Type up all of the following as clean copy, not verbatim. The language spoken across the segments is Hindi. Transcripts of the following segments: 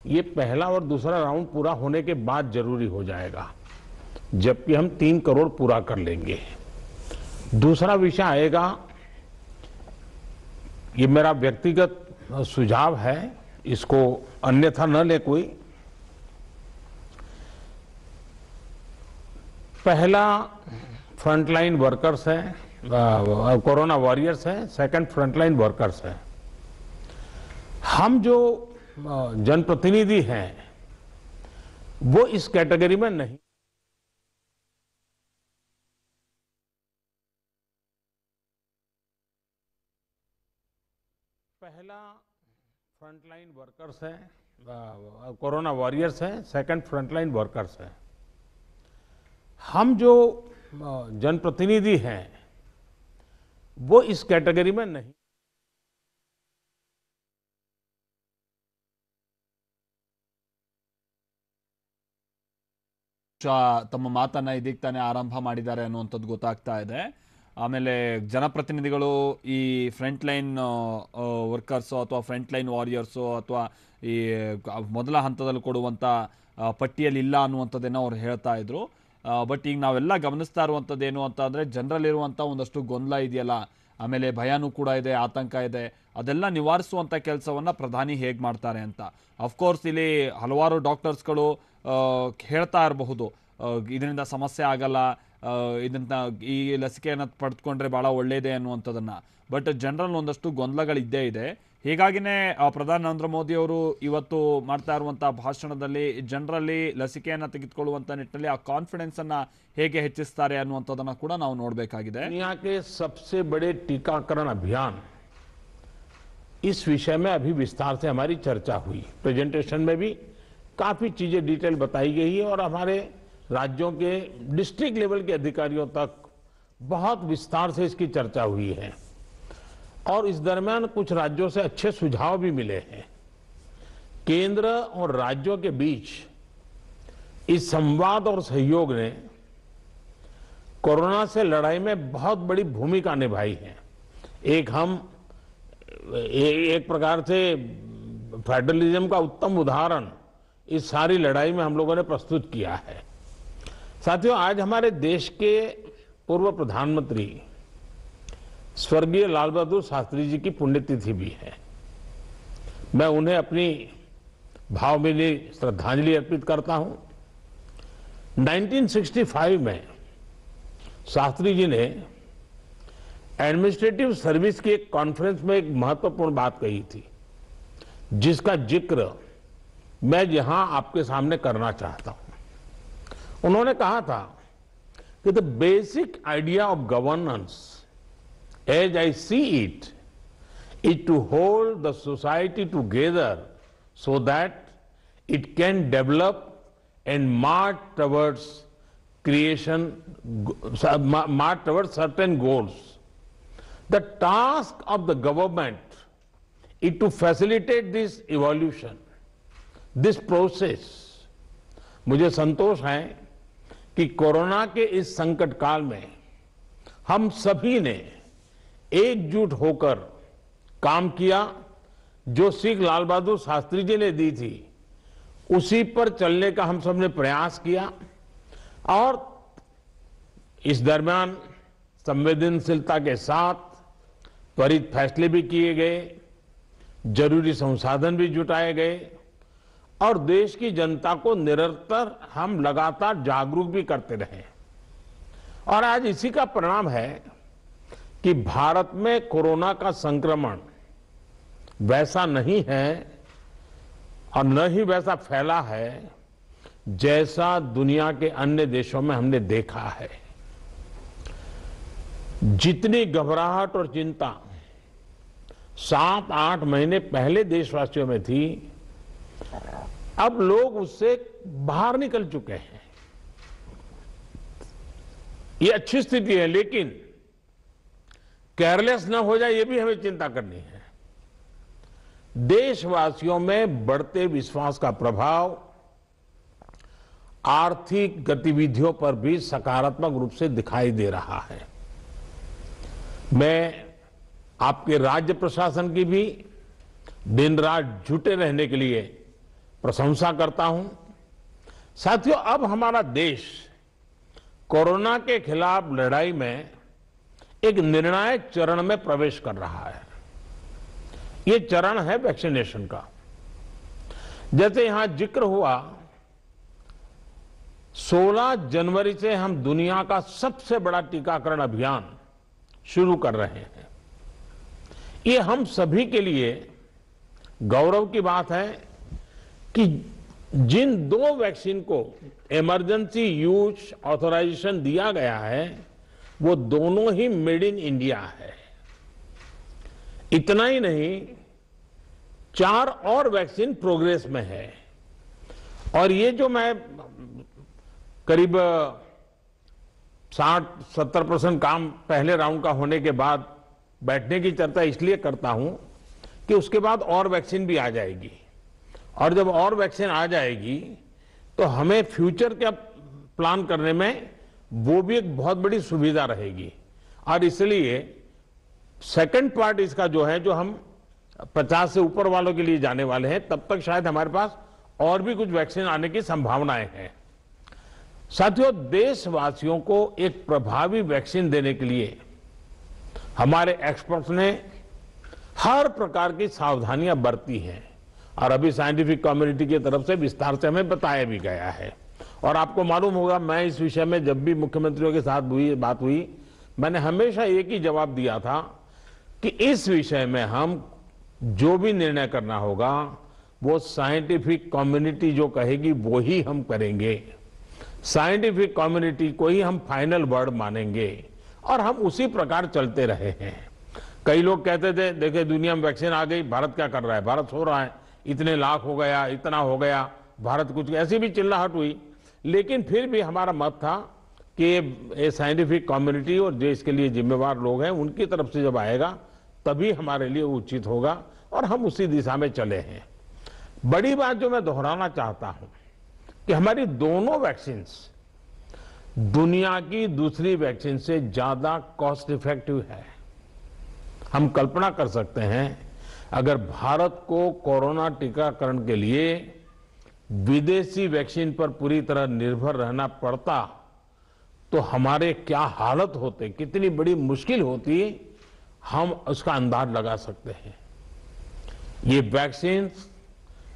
ये पहला और दूसरा राउंड पूरा होने के बाद जरूरी हो जाएगा, जबकि हम 3 करोड़ पूरा कर लेंगे। दूसरा विषय आएगा, ये मेरा व्यक्तिगत सुझाव है, इसको अन्यथा न ले कोई। पहला फ्रंटलाइन वर्कर्स है, कोरोना वॉरियर्स है, सेकंड फ्रंटलाइन वर्कर्स है। हम जो जनप्रतिनिधि हैं वो इस कैटेगरी में नहीं। पहला फ्रंटलाइन वर्कर्स है, कोरोना वॉरियर्स है, सेकंड फ्रंटलाइन वर्कर्स है। हम जो जनप्रतिनिधि हैं वो इस कैटेगरी में नहीं। ತಮ್ಮ ಮಾತನ್ನ ಇದೀಗ ತಾನೇ ಆರಂಭ ಮಾಡಿದ್ದಾರೆ ಅನ್ನುವಂಥದ್ದು ಗೊತ್ತಾಗ್ತಾ ಇದೆ. ಆಮೇಲೆ ಜನಪ್ರತಿನಿಧಿಗಳು ಈ ಫ್ರಂಟ್ ಲೈನ್ ವರ್ಕರ್ಸು ಅಥವಾ ಫ್ರಂಟ್ ಲೈನ್ ವಾರಿಯರ್ಸು ಅಥವಾ ಈ ಮೊದಲ ಹಂತದಲ್ಲಿ ಕೊಡುವಂಥ ಪಟ್ಟಿಯಲ್ಲಿ ಇಲ್ಲ ಅನ್ನುವಂಥದ್ದೇನೋ ಅವ್ರು ಹೇಳ್ತಾ ಇದ್ರು. ಬಟ್ ಈಗ ನಾವೆಲ್ಲ ಗಮನಿಸ್ತಾ ಇರುವಂಥದ್ದೇನು ಅಂತ ಅಂದರೆ, ಜನರಲ್ಲಿರುವಂಥ ಒಂದಷ್ಟು ಗೊಂದಲ ಇದೆಯಲ್ಲ, ಆಮೇಲೆ ಭಯನೂ ಕೂಡ ಇದೆ, ಆತಂಕ ಇದೆ, ಅದೆಲ್ಲ ನಿವಾರಿಸುವಂಥ ಕೆಲಸವನ್ನು ಪ್ರಧಾನಿ ಹೇಗೆ ಮಾಡ್ತಾರೆ ಅಂತ. ಅಫ್ಕೋರ್ಸ್ ಇಲ್ಲಿ ಹಲವಾರು ಡಾಕ್ಟರ್ಸ್ಗಳು ಹೇಳ್ತಾ ಇರಬಹುದು ಇದರಿಂದ ಸಮಸ್ಯೆ ಆಗಲ್ಲ, ಇದನ್ನ ಈ ಲಸಿಕೆಯನ್ನು ಪಡೆದುಕೊಂಡ್ರೆ ಭಾಳ ಒಳ್ಳೆಯದೇ ಅನ್ನುವಂಥದ್ದನ್ನು. ಬಟ್ ಜನರಲ್ ಒಂದಷ್ಟು ಗೊಂದಲಗಳಿದ್ದೇ ಇದೆ. ಹೀಗಾಗಿನೇ ಪ್ರಧಾನಿ ನರೇಂದ್ರ ಮೋದಿ ಅವರು ಇವತ್ತು ಮಾಡ್ತಾ ಇರುವಂಥ ಭಾಷಣದಲ್ಲಿ ಜನರಲ್ಲಿ ಲಸಿಕೆಯನ್ನು ತೆಗೆದುಕೊಳ್ಳುವಂಥ ನಿಟ್ಟಿನಲ್ಲಿ ಆ ಕಾನ್ಫಿಡೆನ್ಸನ್ನು ಹೇಗೆ ಹೆಚ್ಚಿಸ್ತಾರೆ ಅನ್ನುವಂಥದ್ದನ್ನು ಕೂಡ ನಾವು ನೋಡಬೇಕಾಗಿದೆ. दुनिया के सबसे बड़े टीकाकरण अभियान, इस विषय में अभी विस्तार से हमारी चर्चा हुई। प्रेजेंटेशन में भी काफी चीजें डिटेल बताई गई है और हमारे राज्यों के डिस्ट्रिक्ट लेवल के अधिकारियों तक बहुत विस्तार से इसकी चर्चा हुई है और इस दरमियान कुछ राज्यों से अच्छे सुझाव भी मिले हैं। केंद्र और राज्यों के बीच इस संवाद और सहयोग ने कोरोना से लड़ाई में बहुत बड़ी भूमिका निभाई है। एक प्रकार से फेडरलिज्म का उत्तम उदाहरण इस सारी लड़ाई में हम लोगों ने प्रस्तुत किया है। साथियों, आज हमारे देश के पूर्व प्रधानमंत्री स्वर्गीय लाल बहादुर शास्त्री जी की पुण्यतिथि भी है। मैं उन्हें अपनी भावभीनी श्रद्धांजलि अर्पित करता हूं। 1965 में शास्त्री जी ने एडमिनिस्ट्रेटिव सर्विस की एक कॉन्फ्रेंस में एक महत्वपूर्ण बात कही थी, जिसका जिक्र मैं यहां आपके सामने करना चाहता हूं। उन्होंने कहा था कि the basic idea of governance as I see it is to hold the society together so that it can develop and march towards certain goals. The task of the government is to facilitate this evolution, this process. मुझे संतोष है कि कोरोना के इस संकट काल में हम सभी ने एकजुट होकर काम किया। जो सीख लाल बहादुर शास्त्री जी ने दी थी उसी पर चलने का हम सबने प्रयास किया और इस दरमियान संवेदनशीलता के साथ त्वरित फैसले भी किए गए, जरूरी संसाधन भी जुटाए गए और देश की जनता को निरंतर हम लगातार जागरूक भी करते रहे। और आज इसी का परिणाम है कि भारत में कोरोना का संक्रमण वैसा नहीं है और न ही वैसा फैला है जैसा दुनिया के अन्य देशों में हमने देखा है। जितनी घबराहट और चिंता 7-8 महीने पहले देशवासियों में थी, अब लोग उससे बाहर निकल चुके हैं। ये अच्छी स्थिति है, लेकिन केयरलेस न हो जाए ये भी हमें चिंता करनी है। देशवासियों में बढ़ते विश्वास का प्रभाव आर्थिक गतिविधियों पर भी सकारात्मक रूप से दिखाई दे रहा है। मैं आपके राज्य प्रशासन की भी दिन रात जुटे रहने के लिए प्रशंसा करता हूं। साथियों, अब हमारा देश कोरोना के खिलाफ लड़ाई में एक निर्णायक चरण में प्रवेश कर रहा है। ये चरण है वैक्सीनेशन का। जैसे यहां जिक्र हुआ, 16 जनवरी से हम दुनिया का सबसे बड़ा टीकाकरण अभियान शुरू कर रहे हैं। ये हम सभी के लिए गौरव की बात है कि जिन 2 वैक्सीन को इमरजेंसी यूज ऑथराइजेशन दिया गया है, वो दोनों ही मेड इन इंडिया है। इतना ही नहीं, 4 और वैक्सीन प्रोग्रेस में है। और ये जो मैं करीब 60-70% काम पहले राउंड का होने के बाद बैठने की चर्चा इसलिए करता हूं कि उसके बाद और वैक्सीन भी आ जाएगी, और जब और वैक्सीन आ जाएगी तो हमें फ्यूचर का प्लान करने में वो भी एक बहुत बड़ी सुविधा रहेगी। और इसलिए सेकंड पार्ट इसका जो है, जो हम 50 से ऊपर वालों के लिए जाने वाले हैं, तब तक शायद हमारे पास और भी कुछ वैक्सीन आने की संभावनाएं हैं। साथियों, देशवासियों को एक प्रभावी वैक्सीन देने के लिए हमारे एक्सपर्ट्स ने हर प्रकार की सावधानियां बरती हैं, और अभी साइंटिफिक कम्युनिटी की तरफ से विस्तार से हमें बताया भी गया है। और आपको मालूम होगा, मैं इस विषय में जब भी मुख्यमंत्रियों के साथ बात हुई, मैंने हमेशा एक ही जवाब दिया था कि इस विषय में हम जो भी निर्णय करना होगा वो साइंटिफिक कम्युनिटी जो कहेगी वो ही हम करेंगे। साइंटिफिक कम्युनिटी को ही हम फाइनल वर्ड मानेंगे, और हम उसी प्रकार चलते रहे हैं। कई लोग कहते थे, देखिए दुनिया में वैक्सीन आ गई, भारत क्या कर रहा है, भारत सो रहा है, इतने लाख हो गया, इतना हो गया, भारत कुछ, ऐसी भी चिल्लाहट हुई। लेकिन फिर भी हमारा मत था कि ये साइंटिफिक कम्युनिटी और जो इसके लिए जिम्मेवार लोग हैं उनकी तरफ से जब आएगा तभी हमारे लिए उचित होगा, और हम उसी दिशा में चले हैं। बड़ी बात जो मैं दोहराना चाहता हूं कि हमारी दोनों वैक्सीन दुनिया की दूसरी वैक्सीन से ज्यादा कॉस्ट इफेक्टिव है। हम कल्पना कर सकते हैं, अगर भारत को कोरोना टीकाकरण के लिए विदेशी वैक्सीन पर पूरी तरह निर्भर रहना पड़ता तो हमारे क्या हालत होते, कितनी बड़ी मुश्किल होती, हम उसका अंदाज लगा सकते हैं। ये वैक्सीन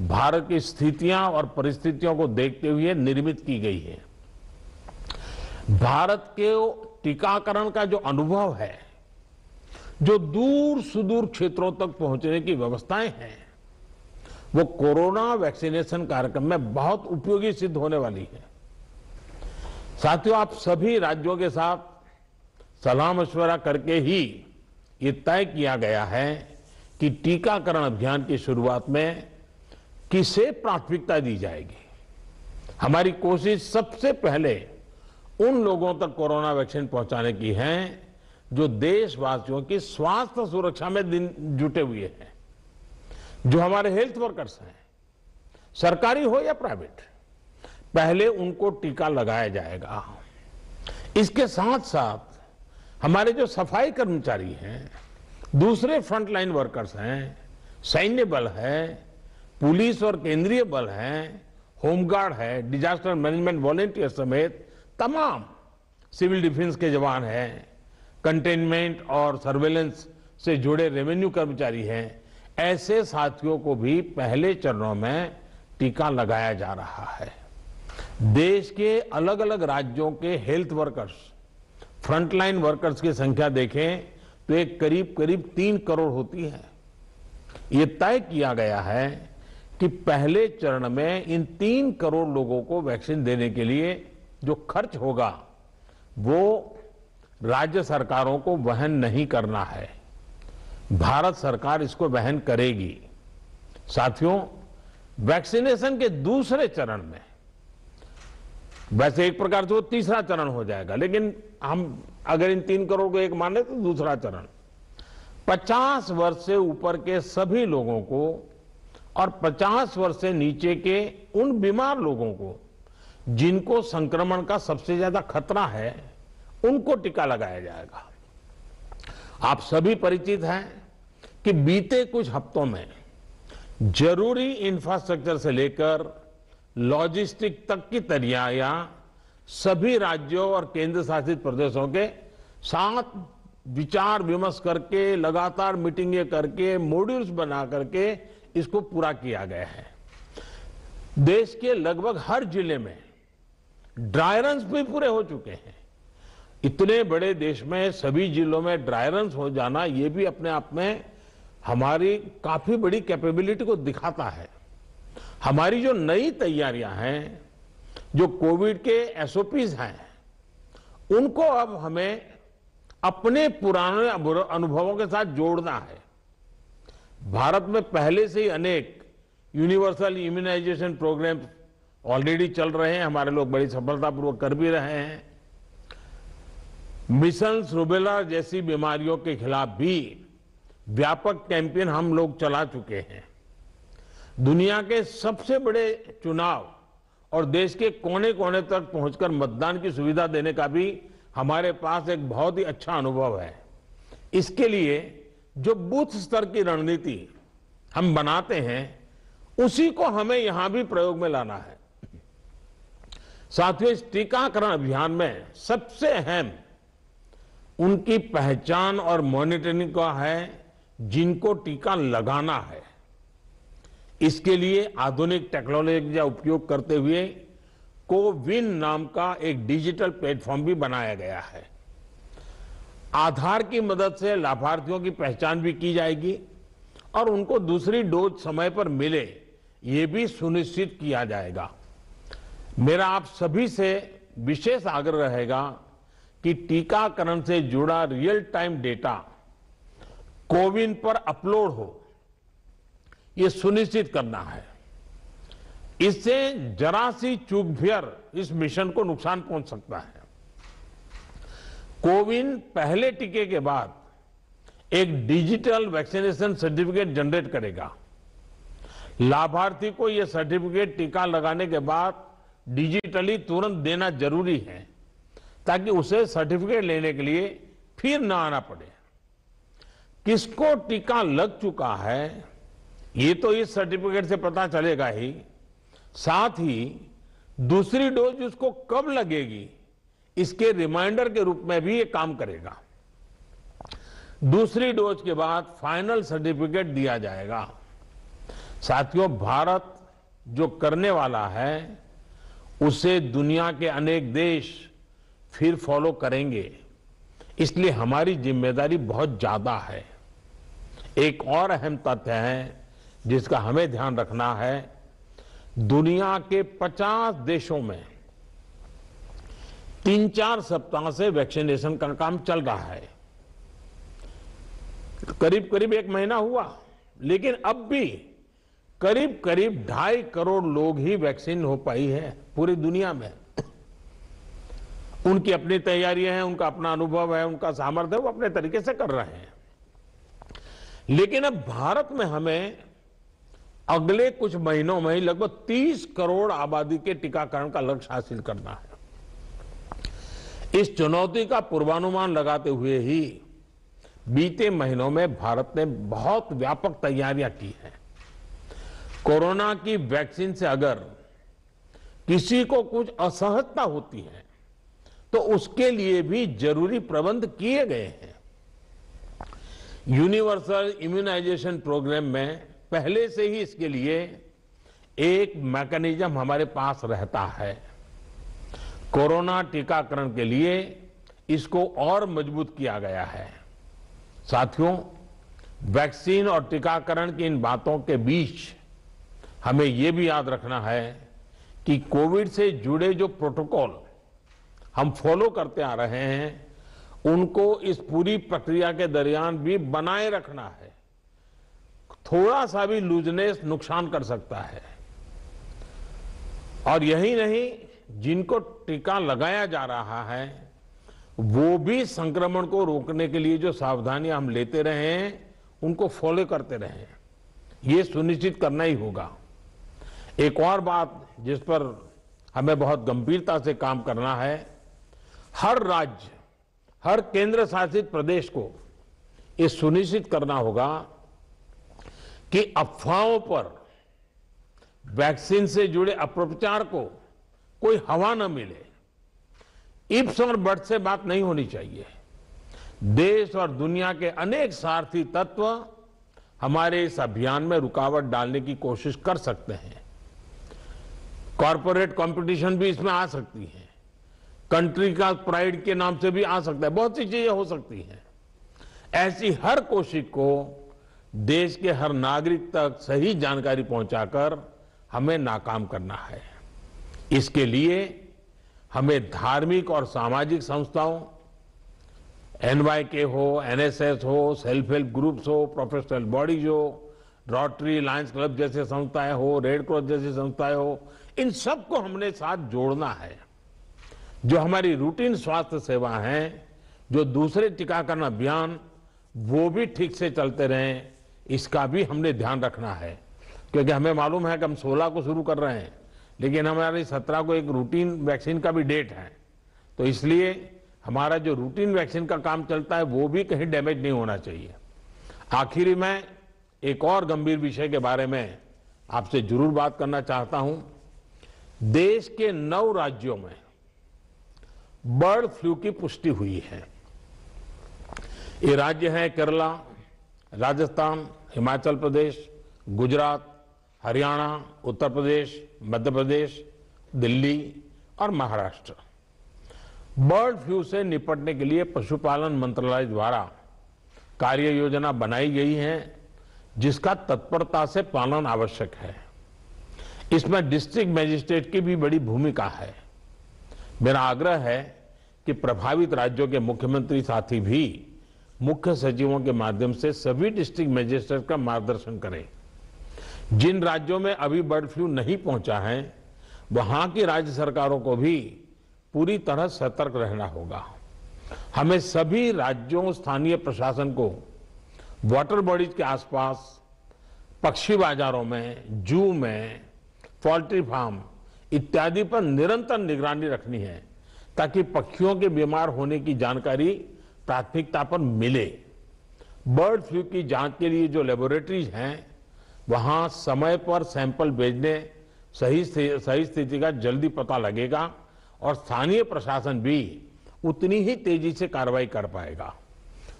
भारत की स्थितियां और परिस्थितियों को देखते हुए निर्मित की गई है। भारत के टीकाकरण का जो अनुभव है, जो दूर सुदूर क्षेत्रों तक पहुंचने की व्यवस्थाएं हैं, वो कोरोना वैक्सीनेशन कार्यक्रम में बहुत उपयोगी सिद्ध होने वाली है। साथियों, आप सभी राज्यों के साथ सलाह मशवरा करके ही ये तय किया गया है कि टीकाकरण अभियान की शुरुआत में किसे प्राथमिकता दी जाएगी। हमारी कोशिश सबसे पहले उन लोगों तक कोरोना वैक्सीन पहुंचाने की है जो देशवासियों की स्वास्थ्य सुरक्षा में जुटे हुए हैं, जो हमारे हेल्थ वर्कर्स हैं, सरकारी हो या प्राइवेट, पहले उनको टीका लगाया जाएगा। इसके साथ साथ हमारे जो सफाई कर्मचारी हैं, दूसरे फ्रंटलाइन वर्कर्स हैं, सैन्य बल है, पुलिस और केंद्रीय बल हैं, होमगार्ड है, डिजास्टर मैनेजमेंट वॉलेंटियर समेत तमाम सिविल डिफेंस के जवान हैं, कंटेनमेंट और सर्वेलेंस से जुड़े रेवेन्यू कर्मचारी हैं, ऐसे साथियों को भी पहले चरणों में टीका लगाया जा रहा है। देश के अलग अलग राज्यों के हेल्थ वर्कर्स, फ्रंटलाइन वर्कर्स की संख्या देखें तो एक करीब 3 करोड़ होती है। ये तय किया गया है कि पहले चरण में इन 3 करोड़ लोगों को वैक्सीन देने के लिए जो खर्च होगा वो राज्य सरकारों को वहन नहीं करना है, भारत सरकार इसको वहन करेगी। साथियों, वैक्सीनेशन के दूसरे चरण में, वैसे एक प्रकार से वो तीसरा चरण हो जाएगा, लेकिन हम अगर इन 3 करोड़ को एक माने तो दूसरा चरण 50 वर्ष से ऊपर के सभी लोगों को और 50 वर्ष से नीचे के उन बीमार लोगों को जिनको संक्रमण का सबसे ज्यादा खतरा है, उनको टीका लगाया जाएगा। आप सभी परिचित हैं कि बीते कुछ हफ्तों में जरूरी इंफ्रास्ट्रक्चर से लेकर लॉजिस्टिक तक की तैयारियां सभी राज्यों और केंद्र शासित प्रदेशों के साथ विचार विमर्श करके, लगातार मीटिंगें करके, मॉड्यूल्स बना करके इसको पूरा किया गया है। देश के लगभग हर जिले में ड्राई रन्स भी पूरे हो चुके हैं। इतने बड़े देश में सभी जिलों में ड्राई रन्स हो जाना, ये भी अपने आप में हमारी काफी बड़ी कैपेबिलिटी को दिखाता है। हमारी जो नई तैयारियां हैं, जो कोविड के एसओपीज हैं, उनको अब हमें अपने पुराने अनुभवों के साथ जोड़ना है। भारत में पहले से ही अनेक यूनिवर्सल इम्यूनाइजेशन प्रोग्राम ऑलरेडी चल रहे हैं, हमारे लोग बड़ी सफलतापूर्वक कर भी रहे हैं। मिशंस रूबेला जैसी बीमारियों के खिलाफ भी व्यापक कैंपेन हम लोग चला चुके हैं। दुनिया के सबसे बड़े चुनाव और देश के कोने कोने तक पहुंचकर मतदान की सुविधा देने का भी हमारे पास एक बहुत ही अच्छा अनुभव है। इसके लिए जो बूथ स्तर की रणनीति हम बनाते हैं, उसी को हमें यहां भी प्रयोग में लाना है। साथियों, इस टीकाकरण अभियान में सबसे अहम उनकी पहचान और मॉनिटरिंग का है जिनको टीका लगाना है। इसके लिए आधुनिक टेक्नोलॉजी का उपयोग करते हुए कोविन नाम का एक डिजिटल प्लेटफॉर्म भी बनाया गया है। आधार की मदद से लाभार्थियों की पहचान भी की जाएगी और उनको दूसरी डोज समय पर मिले, ये भी सुनिश्चित किया जाएगा। मेरा आप सभी से विशेष आग्रह रहेगा कि टीकाकरण से जुड़ा रियल टाइम डेटा कोविन पर अपलोड हो, ये सुनिश्चित करना है। इससे जरा सी चूक भी इस मिशन को नुकसान पहुंच सकता है। कोविन पहले टीके के बाद एक डिजिटल वैक्सीनेशन सर्टिफिकेट जनरेट करेगा। लाभार्थी को यह सर्टिफिकेट टीका लगाने के बाद डिजिटली तुरंत देना जरूरी है, ताकि उसे सर्टिफिकेट लेने के लिए फिर ना आना पड़े। किसको टीका लग चुका है, ये तो इस सर्टिफिकेट से पता चलेगा ही, साथ ही दूसरी डोज उसको कब लगेगी, इसके रिमाइंडर के रूप में भी ये काम करेगा। दूसरी डोज के बाद फाइनल सर्टिफिकेट दिया जाएगा। साथियों, भारत जो करने वाला है, उसे दुनिया के अनेक देश फिर फॉलो करेंगे। इसलिए हमारी जिम्मेदारी बहुत ज्यादा है। एक और अहम तथ्य है जिसका हमें ध्यान रखना है। दुनिया के 50 देशों में 3-4 सप्ताह से वैक्सीनेशन का काम चल रहा है। करीब करीब 1 महीना हुआ, लेकिन अब भी करीब करीब 2.5 करोड़ लोग ही वैक्सीन हो पाई है पूरी दुनिया में। उनकी अपनी तैयारियां हैं, उनका अपना अनुभव है, उनका सामर्थ्य है, वो अपने तरीके से कर रहे हैं। लेकिन अब भारत में हमें अगले कुछ महीनों में ही लगभग 30 करोड़ आबादी के टीकाकरण का लक्ष्य हासिल करना है। इस चुनौती का पूर्वानुमान लगाते हुए ही बीते महीनों में भारत ने बहुत व्यापक तैयारियां की हैं। कोरोना की वैक्सीन से अगर किसी को कुछ असहजता होती है, तो उसके लिए भी जरूरी प्रबंध किए गए हैं। यूनिवर्सल इम्यूनाइजेशन प्रोग्राम में पहले से ही इसके लिए एक मैकेनिज्म हमारे पास रहता है। कोरोना टीकाकरण के लिए इसको और मजबूत किया गया है। साथियों, वैक्सीन और टीकाकरण की इन बातों के बीच हमें यह भी याद रखना है कि कोविड से जुड़े जो प्रोटोकॉल हम फॉलो करते आ रहे हैं, उनको इस पूरी प्रक्रिया के दरमियान भी बनाए रखना है। थोड़ा सा भी लूजनेस नुकसान कर सकता है। और यही नहीं, जिनको टीका लगाया जा रहा है, वो भी संक्रमण को रोकने के लिए जो सावधानियां हम लेते रहे हैं, उनको फॉलो करते रहे। ये सुनिश्चित करना ही होगा। एक और बात जिस पर हमें बहुत गंभीरता से काम करना है, हर राज्य, हर केंद्र शासित प्रदेश को ये सुनिश्चित करना होगा कि अफवाहों पर वैक्सीन से जुड़े अपप्रचार को कोई हवा न मिले, इफ्स और बट्स से बात नहीं होनी चाहिए। देश और दुनिया के अनेक स्वार्थी तत्व हमारे इस अभियान में रुकावट डालने की कोशिश कर सकते हैं। कॉरपोरेट कंपटीशन भी इसमें आ सकती है, कंट्री का प्राइड के नाम से भी आ सकता है, बहुत सी चीजें हो सकती हैं। ऐसी हर कोशिश को देश के हर नागरिक तक सही जानकारी पहुंचाकर हमें नाकाम करना है। इसके लिए हमें धार्मिक और सामाजिक संस्थाओं, NYK हो, NSS हो, सेल्फ हेल्प ग्रुप्स हो, प्रोफेशनल बॉडीज हो, रोटरी, लायंस क्लब जैसे संस्थाएं हो, रेड क्रॉस जैसी संस्थाएं हो, इन सबको हमने साथ जोड़ना है। जो हमारी रूटीन स्वास्थ्य सेवा है, जो दूसरे टीकाकरण अभियान, वो भी ठीक से चलते रहें, इसका भी हमने ध्यान रखना है। क्योंकि हमें मालूम है कि हम 16 को शुरू कर रहे हैं, लेकिन हमारी 17 को एक रूटीन वैक्सीन का भी डेट है। तो इसलिए हमारा जो रूटीन वैक्सीन का काम चलता है वो भी कहीं डैमेज नहीं होना चाहिए। आखिरी में एक और गंभीर विषय के बारे में आपसे जरूर बात करना चाहता हूं। देश के 9 राज्यों में बर्ड फ्लू की पुष्टि हुई है। ये राज्य हैं केरला, राजस्थान, हिमाचल प्रदेश, गुजरात, हरियाणा, उत्तर प्रदेश, मध्य प्रदेश, दिल्ली और महाराष्ट्र। बर्ड फ्लू से निपटने के लिए पशुपालन मंत्रालय द्वारा कार्य योजना बनाई गई है, जिसका तत्परता से पालन आवश्यक है। इसमें डिस्ट्रिक्ट मजिस्ट्रेट की भी बड़ी भूमिका है। मेरा आग्रह है कि प्रभावित राज्यों के मुख्यमंत्री साथी भी मुख्य सचिवों के माध्यम से सभी डिस्ट्रिक्ट मजिस्ट्रेट का मार्गदर्शन करें। जिन राज्यों में अभी बर्ड फ्लू नहीं पहुंचा है, वहां की राज्य सरकारों को भी पूरी तरह सतर्क रहना होगा। हमें सभी राज्यों, स्थानीय प्रशासन को वाटर बॉडीज के आसपास, पक्षी बाजारों में, जू में, पोल्ट्री फार्म इत्यादि पर निरंतर निगरानी रखनी है, ताकि पक्षियों के बीमार होने की जानकारी प्राथमिकता पर मिले। बर्ड फ्लू की जांच के लिए जो लेबोरेटरीज हैं, वहां समय पर सैंपल भेजने सही स्थिति का जल्दी पता लगेगा और स्थानीय प्रशासन भी उतनी ही तेजी से कार्रवाई कर पाएगा।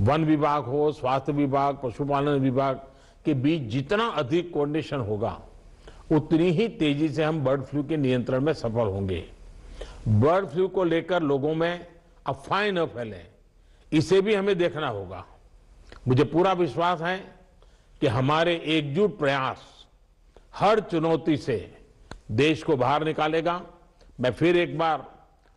वन विभाग हो, स्वास्थ्य विभाग, पशुपालन विभाग के बीच जितना अधिक कोऑर्डिनेशन होगा, उतनी ही तेजी से हम बर्ड फ्लू के नियंत्रण में सफल होंगे। बर्ड फ्लू को लेकर लोगों में अफवाहें न फैलें, इसे भी हमें देखना होगा। मुझे पूरा विश्वास है कि हमारे एकजुट प्रयास हर चुनौती से देश को बाहर निकालेगा। मैं फिर एक बार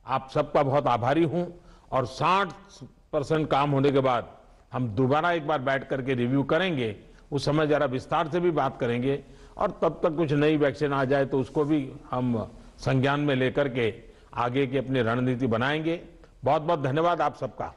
आप सबका बहुत आभारी हूं और 60% काम होने के बाद हम दोबारा एक बार बैठ करके रिव्यू करेंगे। उस समय जरा विस्तार से भी बात करेंगे और तब तक कुछ नई वैक्सीन आ जाए तो उसको भी हम संज्ञान में लेकर के आगे की अपनी रणनीति बनाएंगे। बहुत बहुत धन्यवाद आप सबका।